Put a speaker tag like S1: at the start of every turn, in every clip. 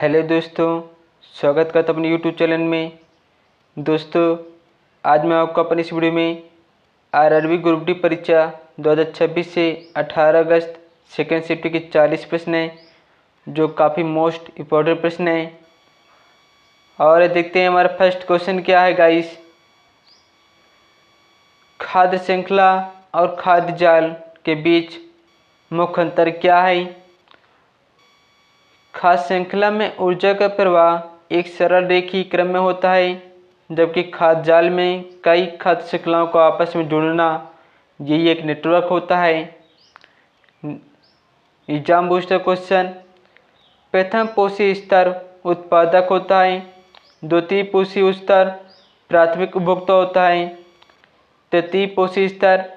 S1: Hello दोस्तों, स्वागत करता हूं अपने यूट्यूब चैनल में। दोस्तों, आज मैं आपको अपनी इस वीडियो में आरआरबी ग्रुप डी परीक्षा 2026 से 18 अगस्त सेकेंड शिफ्ट के 40 प्रश्न हैं, जो काफ़ी मोस्ट इम्पोर्टेंट प्रश्न हैं। और देखते हैं हमारा फर्स्ट क्वेश्चन क्या है गाइस। खाद्य श्रृंखला और खाद्य जाल के बीच मुख्य अंतर क्या है। खाद्य श्रृंखला में ऊर्जा का प्रवाह एक सरल रेखीय क्रम में होता है, जबकि खाद्य जाल में कई खाद्य श्रृंखलाओं को आपस में जोड़ना यही एक नेटवर्क होता है। Exam booster question. प्रथम पोषी स्तर उत्पादक होता है, द्वितीय पोषी स्तर प्राथमिक उपभोक्ता होता है, तृतीय पोषी स्तर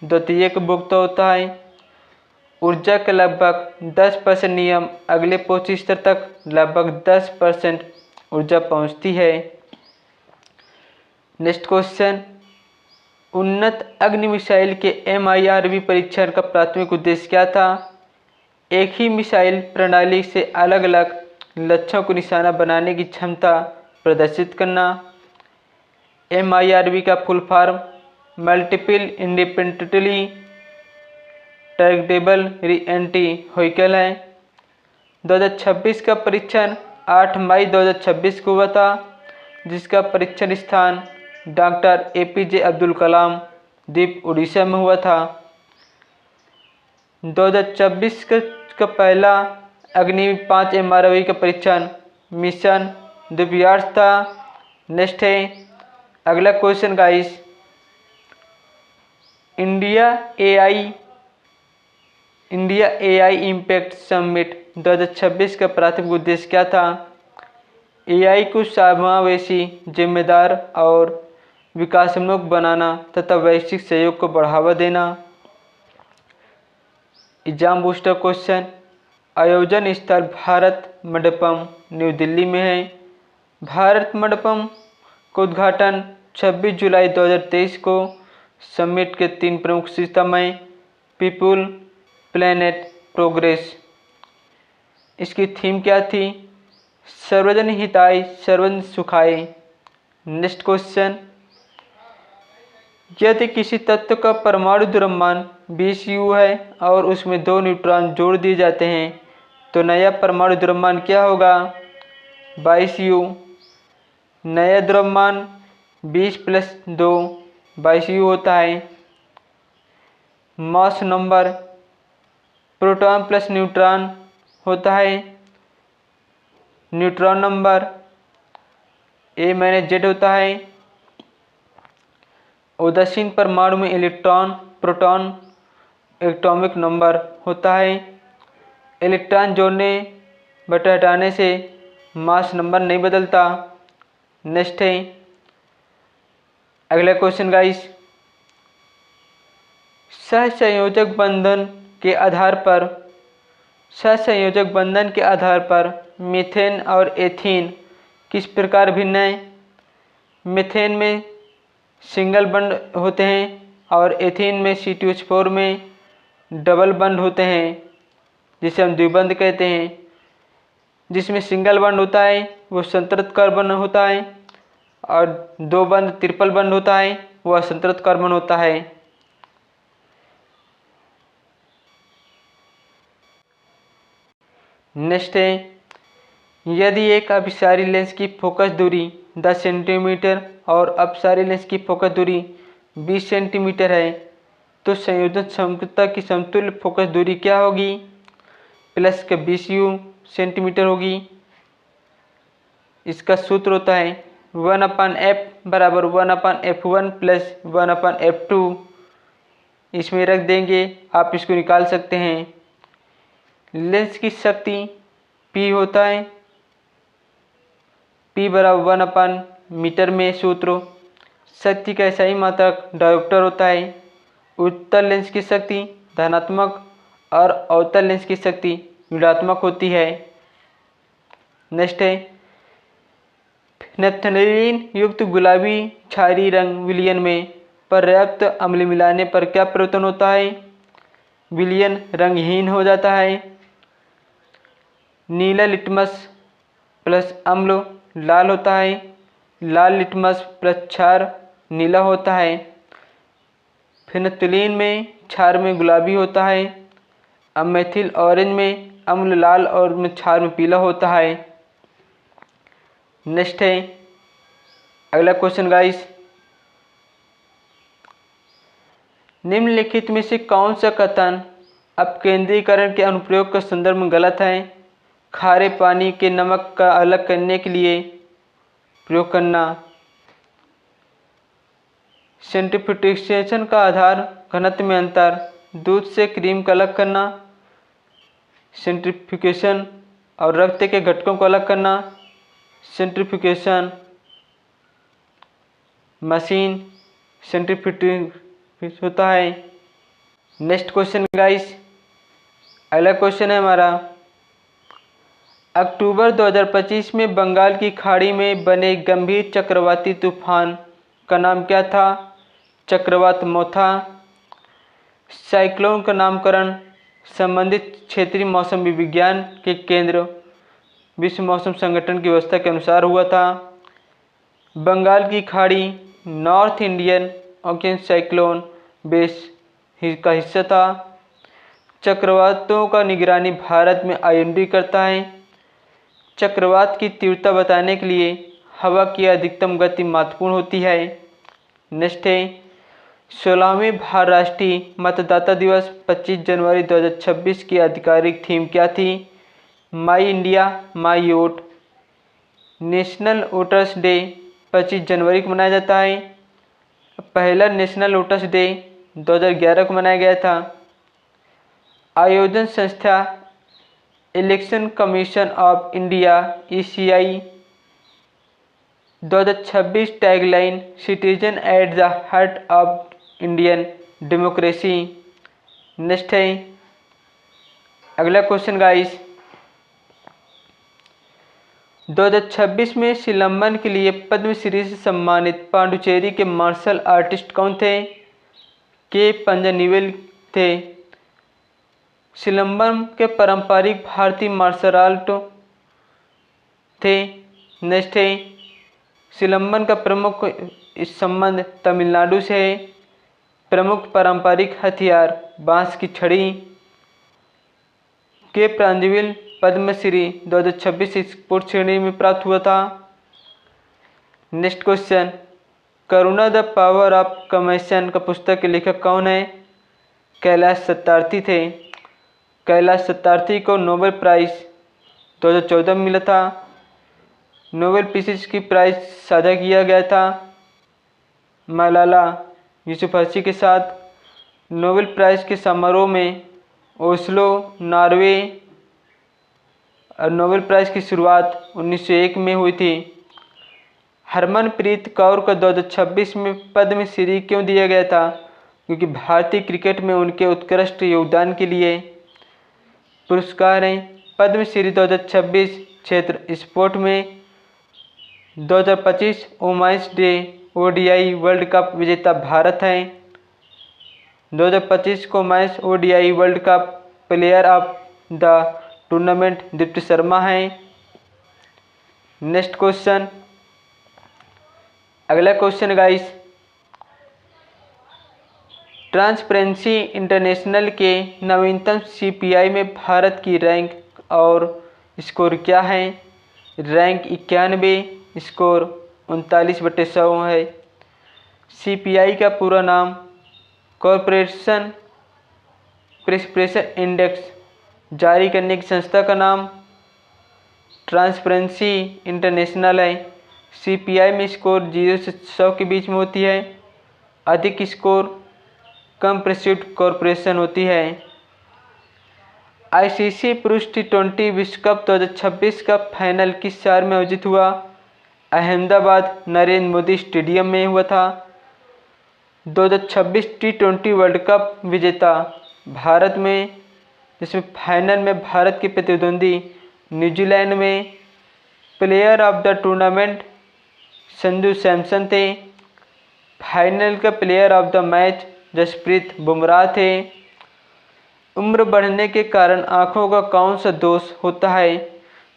S1: द्वितीयक उपभोक्ता होता है। ऊर्जा के लगभग 10% नियम अगले पोषी स्तर तक लगभग 10% ऊर्जा पहुंचती है। Next question. उन्नत अग्नि मिसाइल के MIRV परीक्षण का प्राथमिक उद्देश्य क्या था। एक ही मिसाइल प्रणाली से अलग अलग लक्ष्यों को निशाना बनाने की क्षमता प्रदर्शित करना। MIRV का full form multiple independently targetable re-entry vehicle है। 2026 का परीक्षण 8 मई 2026 को हुआ था, जिसका परीक्षण स्थान डॉक्टर APJ अब्दुल कलाम द्वीप उड़ीसा में हुआ था। 2026 का पहला अग्नि 5 MIRV का परीक्षण मिशन दिव्यार्स था। नेक्स्ट है अगला question guys. India AI impact summit 2026 का प्राथमिक उद्देश्य क्या था। AI को समावेशी, जिम्मेदार और विकासोन्मुख बनाना तथा वैश्विक सहयोग को बढ़ावा देना। Exam booster question. आयोजन स्थल भारत मंडपम न्यू दिल्ली में है। भारत मंडपम का उद्घाटन 26 जुलाई 2023 को समिट के 3 प्रमुख सिस्टम हैं। People, planet, progress. इसकी थीम क्या थी। सर्वजन हिताय सर्वजन सुखाय। Next question. यदि किसी तत्व का परमाणु द्रव्यमान 20 U है और उसमें 2 न्यूट्रॉन जोड़ दिए जाते हैं, तो नया परमाणु द्रव्यमान क्या होगा। 22 U। नया द्रव्यमान 20 + 2 22 U होता है। Mass number proton plus neutron होता है। न्यूट्रॉन नंबर A-Z होता है। उदासीन परमाणु में इलेक्ट्रॉन प्रोटॉन एटॉमिक नंबर होता है। इलेक्ट्रॉन जोड़ने बटा हटाने से मास नंबर नहीं बदलता। नेक्स्ट है अगला क्वेश्चन गाइस। सहसंयोजक बंधन के आधार पर मीथेन और एथीन किस प्रकार भिन्न हैं। मीथेन में सिंगल बंड होते हैं और एथीन में C2H4 में डबल बंड होते हैं, जिसे हम द्विबंध कहते हैं। जिसमें सिंगल बंड होता है वो संतृप्त कार्बन होता है, और 2 बंद ट्रिपल बंड होता है वह असंतृप्त कार्बन होता है। नेक्स्ट है यदि एक अभिसारी लेंस की फोकस दूरी 10 सेंटीमीटर और अपसारी लेंस की फोकस दूरी 20 सेंटीमीटर है, तो संयोजन क्षमता की समतुल्य फोकस दूरी क्या होगी। प्लस के 20 U सेंटीमीटर होगी। इसका सूत्र होता है 1/f बराबर 1/f1 प्लस 1/f2। इसमें रख देंगे, आप इसको निकाल सकते हैं। लेंस की शक्ति P होता है, P बराबर 1/मीटर में सूत्र। शक्ति का ऐसा ही मात्रक डायोप्टर होता है। उत्तल लेंस की शक्ति धनात्मक और अवतल लेंस की शक्ति ऋणात्मक होती है। नेक्स्ट है नेफ्थलीन युक्त गुलाबी क्षारीय रंग विलयन में पर्याप्त अम्ल मिलाने पर क्या परिवर्तन होता है। विलयन रंगहीन हो जाता है। नीला लिटमस प्लस अम्ल लाल होता है, लाल लिटमस प्लस क्षार नीला होता है, फेनोक्तिलीन में क्षार में गुलाबी होता है, अब मेथिल ऑरेंज में अम्ल लाल और में क्षार में पीला होता है। नेक्स्ट है अगला क्वेश्चन गाइस, निम्नलिखित में से कौन सा कथन अपकेंद्रीकरण के अनुप्रयोग के संदर्भ में गलत है? खारे पानी के नमक का अलग करने के लिए प्रयोग करना, सेंट्रीफ्यूगेशन का आधार घनत्व में अंतर, दूध से क्रीम का अलग करना, सेंट्रीफ्यूगेशन और रक्त के घटकों को अलग करना, सेंट्रीफ्यूगेशन मशीन सेंट्रीफ्यूज होता है। नेक्स्ट क्वेश्चन गाइस, अगला क्वेश्चन है हमारा, अक्टूबर 2025 में बंगाल की खाड़ी में बने गंभीर चक्रवाती तूफान का नाम क्या था? चक्रवात मोथा। साइक्लोन का नामकरण संबंधित क्षेत्रीय मौसम विज्ञान के केंद्र विश्व मौसम संगठन की व्यवस्था के अनुसार हुआ था। बंगाल की खाड़ी north Indian ocean cyclone base का हिस्सा था। चक्रवातों का निगरानी भारत में IMD करता है। चक्रवात की तीव्रता बताने के लिए हवा की अधिकतम गति महत्वपूर्ण होती है। नेक्स्ट है 16वें भारत राष्ट्रीय मतदाता दिवस 25 जनवरी 2026 की आधिकारिक थीम क्या थी? My India my vote. National voters day 25 जनवरी को मनाया जाता है। पहला नेशनल वोटर्स डे 2011 को मनाया गया था। आयोजन संस्था election commission of India ECI 2026 tagline citizen at the heart of Indian democracy. Next है अगला क्वेश्चन गाइस, 2026 में सिलंबन के लिए पद्मश्री से सम्मानित पांडुचेरी के मार्शल आर्टिस्ट कौन थे? के पंजनीवेल थे। सिलंबन के पारंपरिक भारतीय मार्शल आर्ट थे। नेक्स्ट है सिलंबन का प्रमुख संबंध तमिलनाडु से है। प्रमुख पारंपरिक हथियार बांस की छड़ी। के प्रांजविल पद्मश्री 2026 स्पोर्ट्स श्रेणी में प्राप्त हुआ था। Next question, Karuna the power of compassion का पुस्तक के लेखक कौन है? कैलाश सत्यार्थी थे। कैलाश सत्यार्थी को नोबेल प्राइज़ 2014 में मिला था। नोबेल पीस की प्राइज़ साझा किया गया था मलाला यूसुफजई के साथ। नोबेल प्राइज़ के समारोह में ओस्लो नॉर्वे और नोबेल प्राइज़ की शुरुआत 1901 में हुई थी। हरमनप्रीत कौर को 2026 में पद्मश्री क्यों दिया गया था? क्योंकि भारतीय क्रिकेट में उनके उत्कृष्ट योगदान के लिए पुरस्कार हैं। पद्मश्री 2026 क्षेत्र स्पोर्ट में 2025 women's day ODI world cup विजेता भारत है। 2025 को women's ODI world cup player of the tournament Deepti Sharma है। नेक्स्ट क्वेश्चन, अगला क्वेश्चन गाइस, ट्रांसपेरेंसी इंटरनेशनल के नवीनतम CPI में भारत की रैंक और स्कोर क्या है? रैंक 91, स्कोर 39/100 है। CPI का पूरा नाम कॉरपोरेशन प्रेसप्रेशन इंडेक्स जारी करने की संस्था का नाम ट्रांसपेरेंसी इंटरनेशनल है। CPI में स्कोर 0 से 100 के बीच में होती है। अधिक स्कोर कम परस्यूट कॉरपोरेशन होती है। ICC पुरुष T20 विश्व कप 2026 का फाइनल किस शहर में आयोजित हुआ? अहमदाबाद नरेंद्र मोदी स्टेडियम में हुआ था। 2026 T20 वर्ल्ड कप विजेता भारत में, जिसमें फाइनल में भारत के प्रतिद्वंदी न्यूजीलैंड में। Player of the tournament Sanju Samson थे। फाइनल का player of the match Jasprit Bumrah थे। उम्र बढ़ने के कारण आँखों का कौन सा दोष होता है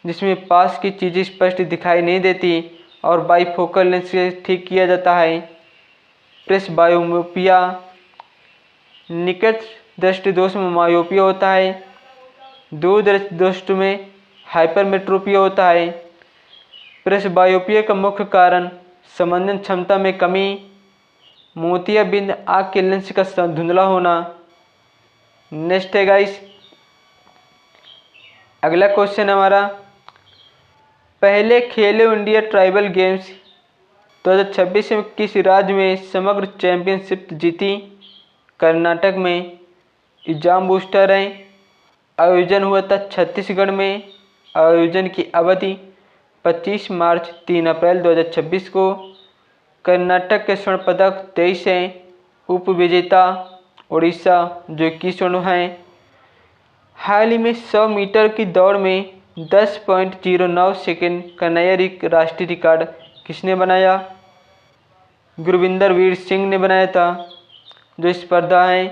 S1: जिसमें पास की चीज़ें स्पष्ट दिखाई नहीं देती और बाईफोकल लेंस से ठीक किया जाता है। प्रेसबायोपिया, निकट दृष्टि दोष में मायोपिया होता है। दूर दृष्टि दोष में हाइपरमेट्रोपिया होता है। प्रेसबायोपिया का मुख्य कारण समंजन क्षमता में कमी, मोतियाबिंद आँख के लेंस का धुंधला होना। नेक्स्ट है गाइस, अगला क्वेश्चन हमारा, पहले खेलो इंडिया ट्राइबल गेम्स 2026 में किस राज्य में समग्र चैंपियनशिप जीती? कर्नाटक में। एग्जाम बूस्टर है। आयोजन हुआ था छत्तीसगढ़ में। आयोजन की अवधि 25 मार्च 3 अप्रैल 2026 को। कर्नाटक के स्वर्ण पदक 23 हैं। उपविजेता उड़ीसा जो 21 स्वर्ण हैं। हाल ही में 100 मीटर की दौड़ में 10.09 सेकेंड का नया राष्ट्रीय रिकॉर्ड किसने बनाया? गुरविंदर वीर सिंह ने बनाया था। जो स्पर्धा है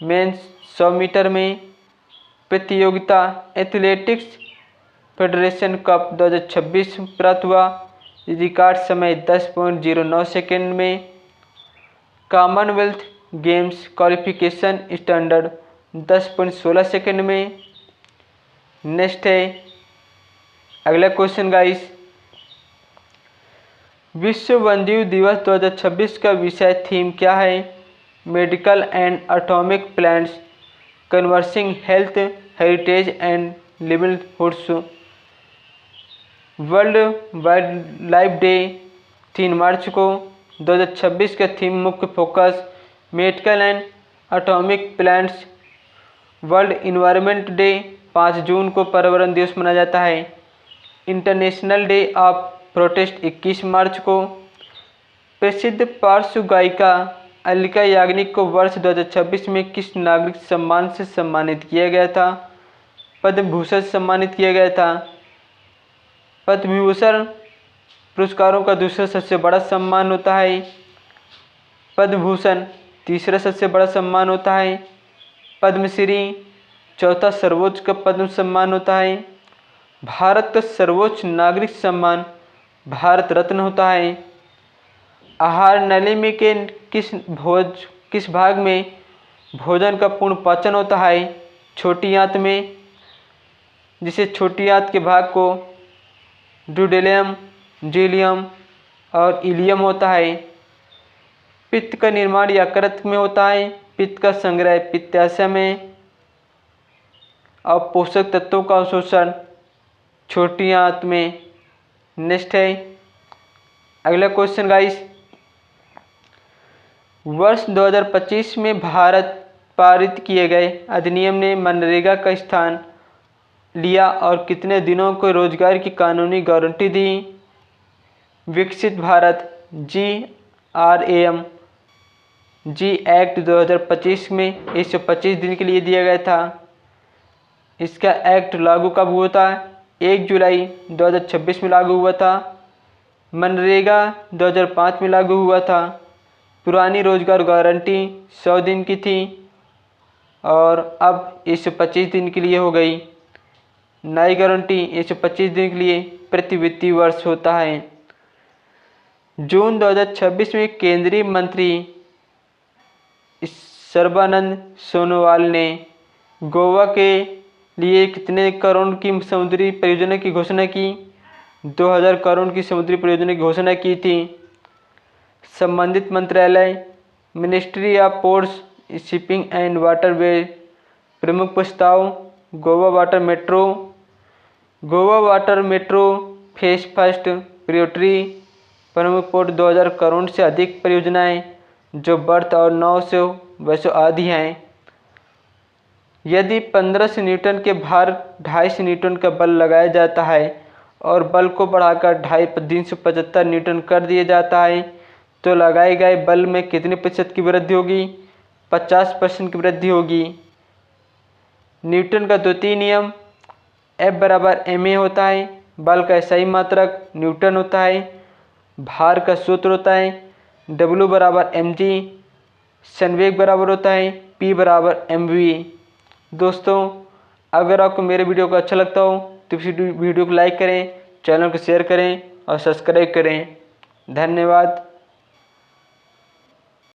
S1: मेंस 100 मीटर में। प्रतियोगिता एथलेटिक्स फेडरेशन कप 2026 प्राप्त हुआ। रिकॉर्ड समय 10.09 सेकेंड में। Commonwealth games qualification standard 10.16 second में। नेक्स्ट है अगला क्वेश्चन गाइस, विश्व वन्यजीव दिवस 2026 का विषय थीम क्या है? Medical and atomic plants conversing health heritage and livelihoods. World wildlife day 3 मार्च को। 2026 का थीम मुख्य focus medical and atomic plants. World environment day 5 जून को पर्यावरण दिवस मनाया जाता है। इंटरनेशनल डे ऑफ प्रोटेस्ट 21 मार्च को। प्रसिद्ध पार्श्व गायिका अल्का याग्निक को वर्ष 2026 में किस नागरिक सम्मान से सम्मानित किया गया था? पद्म भूषण से सम्मानित किया गया था। पद्म विभूषण पुरस्कारों का दूसरा सबसे बड़ा सम्मान होता है। पद्म भूषण तीसरा सबसे बड़ा सम्मान होता है। पद्मश्री चौथा सर्वोच्च का पद्म सम्मान होता है। भारत का सर्वोच्च नागरिक सम्मान भारत रत्न होता है। आहार नली में के किस भाग में भोजन का पूर्ण पाचन होता है? छोटी आंत में, जिसे छोटी आंत के भाग को ड्यूडेलियम, जीलियम और इलियम होता है। पित्त का निर्माण यकृत में होता है। पित्त का संग्रह पित्ताशय में और पोषक तत्वों का अवशोषण छोटी आंत में। नेक्स्ट है अगला क्वेश्चन गाइस, वर्ष 2025 में भारत पारित किए गए अधिनियम ने मनरेगा का स्थान लिया और कितने दिनों को रोजगार की कानूनी गारंटी दी? विकसित भारत GRAM जी एक्ट 2025 में 125 दिन के लिए दिया गया था। इसका एक्ट लागू कब हुआ था? 1 जुलाई 2026 में लागू हुआ था। मनरेगा 2005 में लागू हुआ था। पुरानी रोजगार गारंटी 100 दिन की थी और अब 125 दिन के लिए हो गई। नई गारंटी 125 दिन के लिए प्रति वित्तीय वर्ष होता है। जून 2026 में केंद्रीय मंत्री सर्बानंद सोनोवाल ने गोवा के लिए कितने करोड़ की समुद्री परियोजना की घोषणा की? 2000 करोड़ की समुद्री परियोजना की घोषणा की थी। संबंधित मंत्रालय ministry of ports, shipping and waterway प्रमुख प्रस्ताव Goa water metro. Goa water metro phase first priority प्रमुख पोर्ट 2000 करोड़ से अधिक परियोजनाएं जो बर्थ और 900 वैसे आदि हैं। यदि 1500 न्यूटन के भार 250 न्यूटन का बल लगाया जाता है और बल को बढ़ाकर 375 न्यूटन कर दिया जाता है तो लगाए गए बल में कितने प्रतिशत की वृद्धि होगी? 50% की वृद्धि होगी। न्यूटन का द्वितीय नियम F बराबर ma होता है। बल का सही मात्रक न्यूटन होता है। भार का सूत्र होता है W बराबर mg। संवेग बराबर होता है P बराबर mv। दोस्तों, अगर आपको मेरे वीडियो को अच्छा लगता हो तो इस वीडियो को लाइक करें, चैनल को शेयर करें और सब्सक्राइब करें। धन्यवाद।